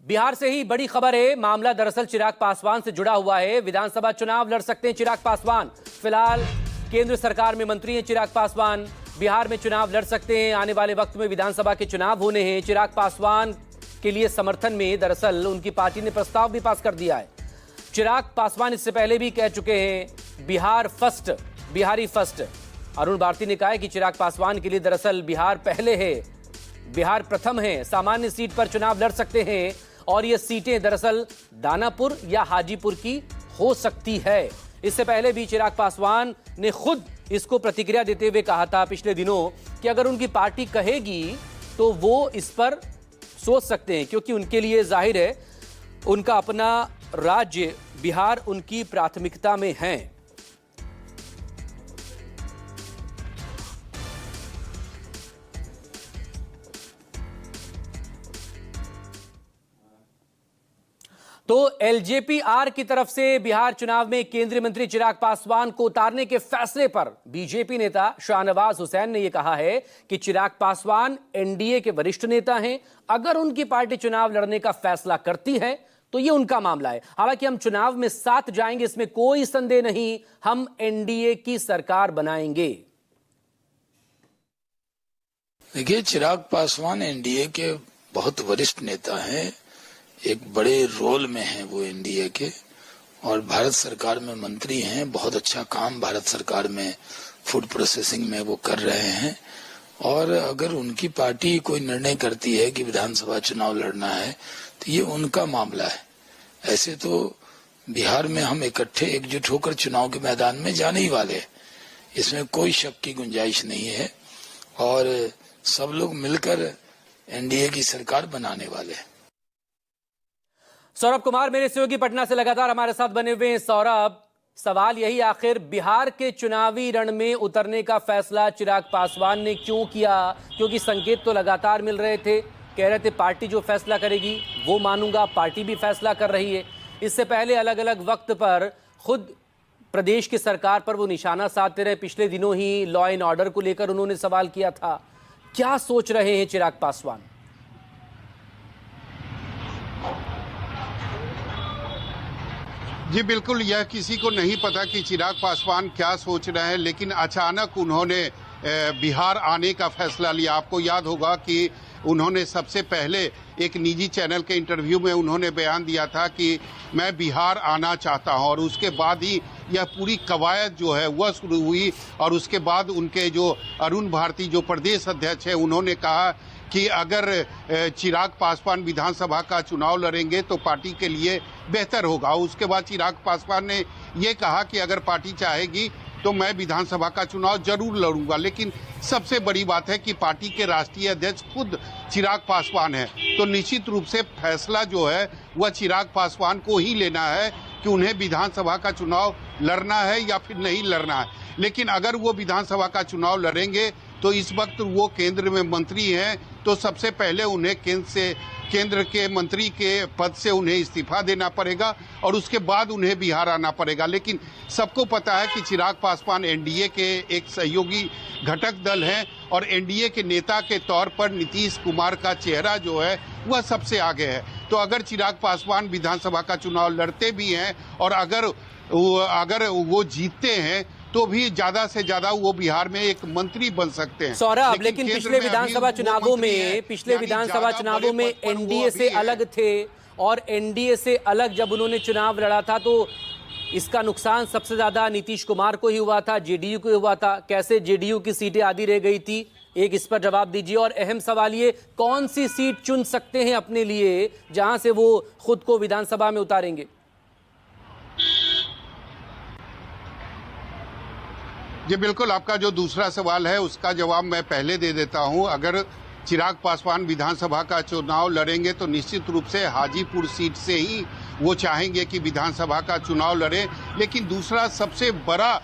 बिहार से ही बड़ी खबर है। मामला दरअसल चिराग पासवान से जुड़ा हुआ है। विधानसभा चुनाव लड़ सकते हैं चिराग पासवान। फिलहाल केंद्र सरकार में मंत्री हैं चिराग पासवान। बिहार में चुनाव लड़ सकते हैं। आने वाले वक्त में विधानसभा के चुनाव होने हैं। चिराग पासवान के लिए समर्थन में दरअसल उनकी पार्टी ने प्रस्ताव भी पास कर दिया है। चिराग पासवान इससे पहले भी कह चुके हैं बिहार फर्स्ट, बिहारी फर्स्ट। अरुण भारती ने कहा है कि चिराग पासवान के लिए दरअसल बिहार पहले है, बिहार प्रथम है। सामान्य सीट पर चुनाव लड़ सकते हैं और ये सीटें दरअसल दानापुर या हाजीपुर की हो सकती है। इससे पहले भी चिराग पासवान ने खुद इसको प्रतिक्रिया देते हुए कहा था पिछले दिनों कि अगर उनकी पार्टी कहेगी तो वो इस पर सोच सकते हैं, क्योंकि उनके लिए जाहिर है उनका अपना राज्य बिहार उनकी प्राथमिकता में है। तो एलजेपीआर की तरफ से बिहार चुनाव में केंद्रीय मंत्री चिराग पासवान को उतारने के फैसले पर बीजेपी नेता शाहनवाज हुसैन ने यह कहा है कि चिराग पासवान एनडीए के वरिष्ठ नेता हैं। अगर उनकी पार्टी चुनाव लड़ने का फैसला करती है तो यह उनका मामला है। हालांकि हम चुनाव में साथ जाएंगे, इसमें कोई संदेह नहीं। हम एनडीए की सरकार बनाएंगे। देखिए, चिराग पासवान एनडीए के बहुत वरिष्ठ नेता हैं, एक बड़े रोल में हैं वो एनडीए के, और भारत सरकार में मंत्री हैं। बहुत अच्छा काम भारत सरकार में फूड प्रोसेसिंग में वो कर रहे हैं। और अगर उनकी पार्टी कोई निर्णय करती है कि विधानसभा चुनाव लड़ना है तो ये उनका मामला है। ऐसे तो बिहार में हम इकट्ठे एकजुट होकर चुनाव के मैदान में जाने ही वाले हैं, इसमें कोई शक की गुंजाइश नहीं है। और सब लोग मिलकर एनडीए की सरकार बनाने वाले हैं। सौरभ कुमार मेरे सहयोगी पटना से लगातार हमारे साथ बने हुए हैं। सौरभ, सवाल यही, आखिर बिहार के चुनावी रण में उतरने का फैसला चिराग पासवान ने क्यों किया? क्योंकि संकेत तो लगातार मिल रहे थे, कह रहे थे पार्टी जो फैसला करेगी वो मानूंगा। पार्टी भी फैसला कर रही है। इससे पहले अलग अलग वक्त पर खुद प्रदेश की सरकार पर वो निशाना साधते रहे। पिछले दिनों ही लॉ एंड ऑर्डर को लेकर उन्होंने सवाल किया था। क्या सोच रहे हैं चिराग पासवान? जी बिल्कुल, यह किसी को नहीं पता कि चिराग पासवान क्या सोच रहे हैं, लेकिन अचानक उन्होंने बिहार आने का फैसला लिया। आपको याद होगा कि उन्होंने सबसे पहले एक निजी चैनल के इंटरव्यू में उन्होंने बयान दिया था कि मैं बिहार आना चाहता हूं, और उसके बाद ही यह पूरी कवायद जो है वह शुरू हुई। और उसके बाद उनके जो अरुण भारती जो प्रदेश अध्यक्ष है, उन्होंने कहा कि अगर चिराग पासवान विधानसभा का चुनाव लड़ेंगे तो पार्टी के लिए बेहतर होगा। उसके बाद चिराग पासवान ने ये कहा कि अगर पार्टी चाहेगी तो मैं विधानसभा का चुनाव जरूर लड़ूंगा। लेकिन सबसे बड़ी बात है कि पार्टी के राष्ट्रीय अध्यक्ष खुद चिराग पासवान है, तो निश्चित रूप से फैसला जो है वह चिराग पासवान को ही लेना है कि उन्हें विधानसभा का चुनाव लड़ना है या फिर नहीं लड़ना है। लेकिन अगर वो विधानसभा का चुनाव लड़ेंगे तो इस वक्त वो केंद्र में मंत्री हैं, तो सबसे पहले उन्हें केंद्र के मंत्री के पद से उन्हें इस्तीफा देना पड़ेगा और उसके बाद उन्हें बिहार आना पड़ेगा। लेकिन सबको पता है कि चिराग पासवान एनडीए के एक सहयोगी घटक दल हैं और एनडीए के नेता के तौर पर नीतीश कुमार का चेहरा जो है वह सबसे आगे है। तो अगर चिराग पासवान विधानसभा का चुनाव लड़ते भी हैं और अगर वो जीतते हैं तो भी ज्यादा से ज्यादा वो बिहार में एक मंत्री बन सकते हैं। सौरभ, लेकिन पिछले विधानसभा चुनावों में एनडीए से अलग थे, और एनडीए से अलग जब उन्होंने चुनाव लड़ा था तो इसका नुकसान सबसे ज्यादा नीतीश कुमार को ही हुआ था, जेडीयू को हुआ था। कैसे जेडीयू की सीटें आधी रह गई थी, एक इस पर जवाब दीजिए। और अहम सवाल ये, कौन सी सीट चुन सकते हैं अपने लिए जहां से वो खुद को विधानसभा में उतारेंगे? जी बिल्कुल, आपका जो दूसरा सवाल है उसका जवाब मैं पहले दे देता हूं। अगर चिराग पासवान विधानसभा का चुनाव लड़ेंगे तो निश्चित रूप से हाजीपुर सीट से ही वो चाहेंगे कि विधानसभा का चुनाव लड़े। लेकिन दूसरा सबसे बड़ा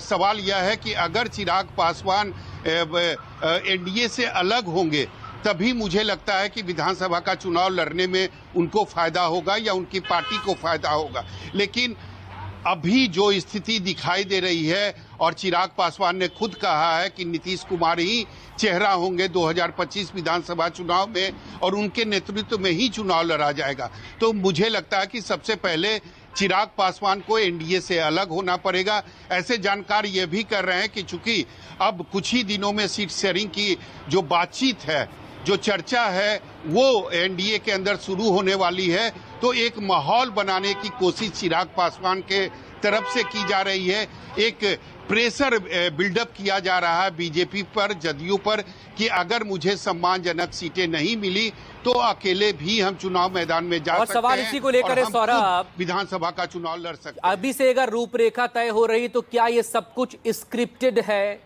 सवाल यह है कि अगर चिराग पासवान एनडीए से अलग होंगे तभी मुझे लगता है कि विधानसभा का चुनाव लड़ने में उनको फायदा होगा या उनकी पार्टी को फायदा होगा। लेकिन अभी जो स्थिति दिखाई दे रही है, और चिराग पासवान ने खुद कहा है कि नीतीश कुमार ही चेहरा होंगे 2025 विधानसभा चुनाव में और उनके नेतृत्व में ही चुनाव लड़ा जाएगा, तो मुझे लगता है कि सबसे पहले चिराग पासवान को एनडीए से अलग होना पड़ेगा। ऐसे जानकार ये भी कर रहे हैं कि चूंकि अब कुछ ही दिनों में सीट शेयरिंग की जो बातचीत है, जो चर्चा है, वो एनडीए के अंदर शुरू होने वाली है, तो एक माहौल बनाने की कोशिश चिराग पासवान के तरफ से की जा रही है। एक प्रेशर बिल्डअप किया जा रहा है बीजेपी पर, जदयू पर, कि अगर मुझे सम्मानजनक सीटें नहीं मिली तो अकेले भी हम चुनाव मैदान में जा सकते हैं। सवाल इसी को लेकर है सौरभ, विधानसभा का चुनाव लड़ सकते हैं। अभी से अगर रूपरेखा तय हो रही तो क्या ये सब कुछ स्क्रिप्टेड है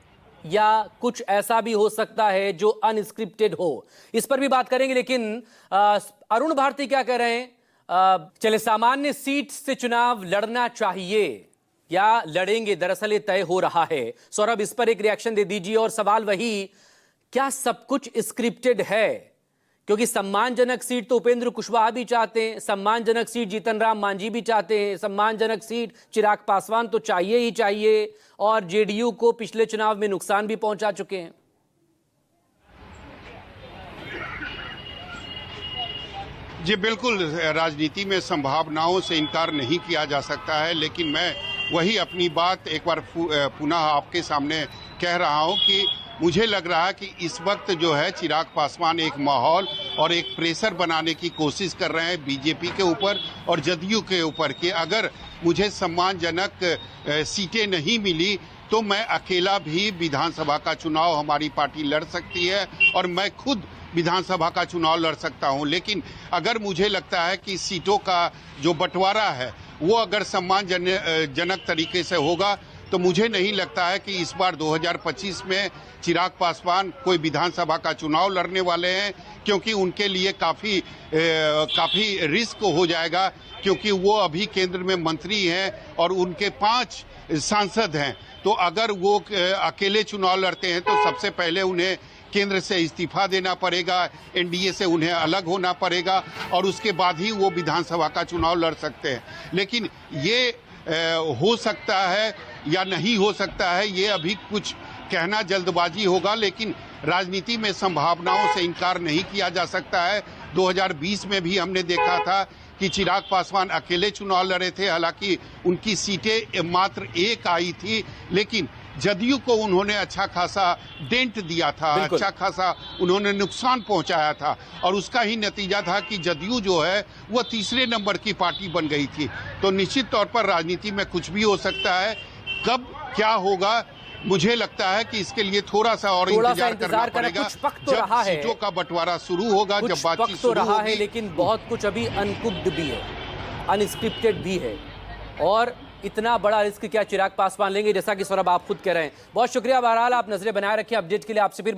या कुछ ऐसा भी हो सकता है जो अनस्क्रिप्टेड हो? इस पर भी बात करेंगे, लेकिन अरुण भारती क्या कह रहे हैं? चले, सामान्य सीट से चुनाव लड़ना चाहिए या लड़ेंगे, दरअसल ये तय हो रहा है। सौरभ, इस पर एक रिएक्शन दे दीजिए। और सवाल वही, क्या सब कुछ स्क्रिप्टेड है? क्योंकि सम्मानजनक सीट तो उपेंद्र कुशवाहा भी चाहते हैं, सम्मानजनक सीट जीतन राम मांझी भी चाहते हैं, सम्मानजनक सीट चिराग पासवान तो चाहिए ही चाहिए, और जेडीयू को पिछले चुनाव में नुकसान भी पहुंचा चुके हैं। जी बिल्कुल, राजनीति में संभावनाओं से इनकार नहीं किया जा सकता है, लेकिन मैं वही अपनी बात एक बार पुनः आपके सामने कह रहा हूं कि मुझे लग रहा है कि इस वक्त जो है चिराग पासवान एक माहौल और एक प्रेशर बनाने की कोशिश कर रहे हैं बीजेपी के ऊपर और जदयू के ऊपर कि अगर मुझे सम्मानजनक सीटें नहीं मिली तो मैं अकेला भी विधानसभा का चुनाव हमारी पार्टी लड़ सकती है और मैं खुद विधानसभा का चुनाव लड़ सकता हूं। लेकिन अगर मुझे लगता है कि सीटों का जो बंटवारा है वो अगर सम्मानजनक तरीके से होगा तो मुझे नहीं लगता है कि इस बार 2025 में चिराग पासवान कोई विधानसभा का चुनाव लड़ने वाले हैं, क्योंकि उनके लिए काफी रिस्क हो जाएगा, क्योंकि वो अभी केंद्र में मंत्री हैं और उनके 5 सांसद हैं। तो अगर वो अकेले चुनाव लड़ते हैं तो सबसे पहले उन्हें केंद्र से इस्तीफा देना पड़ेगा, एनडीए से उन्हें अलग होना पड़ेगा और उसके बाद ही वो विधानसभा का चुनाव लड़ सकते हैं। लेकिन ये हो सकता है या नहीं हो सकता है, ये अभी कुछ कहना जल्दबाजी होगा, लेकिन राजनीति में संभावनाओं से इनकार नहीं किया जा सकता है। 2020 में भी हमने देखा था कि चिराग पासवान अकेले चुनाव लड़े थे, हालांकि उनकी सीटें मात्र 1 आई थी, लेकिन जदयू को उन्होंने अच्छा खासा डेंट दिया था, अच्छा खासा उन्होंने नुकसान पहुंचाया था और उसका ही नतीजा था कि जदयू जो है वह तीसरे नंबर की पार्टी बन गई थी। तो निश्चित तौर पर राजनीति में कुछ भी हो सकता है। कब क्या होगा, मुझे लगता है कि इसके लिए थोड़ा सा और इंतजार करना पड़ेगा। कुछ पक तो रहा है, सीटों का बंटवारा शुरू होगा, जब बातचीत तो रहा है, लेकिन बहुत कुछ अभी अनकुक्ड भी है, अनस्क्रिप्टेड भी है। और इतना बड़ा रिस्क क्या चिराग पासवान लेंगे, जैसा कि सौरभ आप खुद कह रहे हैं। बहुत शुक्रिया। बहरहाल आप नजरें बनाए रखिए, अपडेट के लिए आपसे फिर